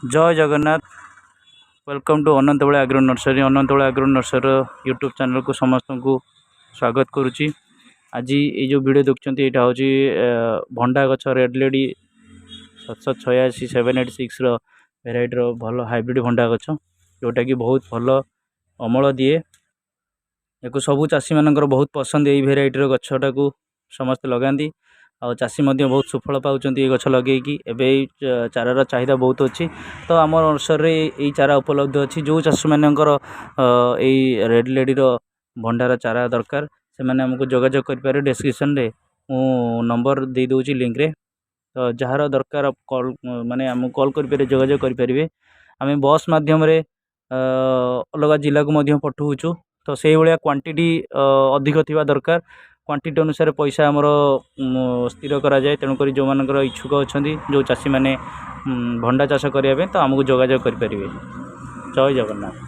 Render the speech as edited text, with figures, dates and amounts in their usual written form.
जय Jagannath. Welcome to Anantabala agro nursery. Anantabala agro nursery YouTube channel को समस्त को स्वागत करुच्ची। आज ये जो वीडियो देखते यहाँ हूँ भंडा गछ रेड लेडी 786 786 भेराइटर भल हाइब्रिड भंडा गछ जोटा कि बहुत भल अमल दिए। या सबू चाषी मानकर बहुत पसंद यही भेराइटर गछटा को समस्ते लगाती आ चाषी बहुत सुफल पाँच ये गछ लगे एवं चारार चाहिदा बहुत अच्छी। तो आम नर्सरी ये चारा उपलब्ध अच्छी। जो चाषी मानकर रेड लेडीर भंडार चारा दरकार से मैंने आमको जोगाजोग करें। डिस्क्रिप्शन रे मु नंबर दे दूँगी लिंक रे। तो जार दरकार कॉल माने आम कॉल करें जोगाजोग करें। आम बस मध्यम अलग जिला को पठाऊँ। तो से भाया क्वांटिटी अधिक थिबा दरकार। क्वांटिटी अनुसार पैसा आमर स्थिर करा जाए। तेणुक जो मानकर इच्छुक अच्छा जो चाषी मैंने भंडा चाष करने तो आमको जोगाजोग करें। जय जगन्नाथ।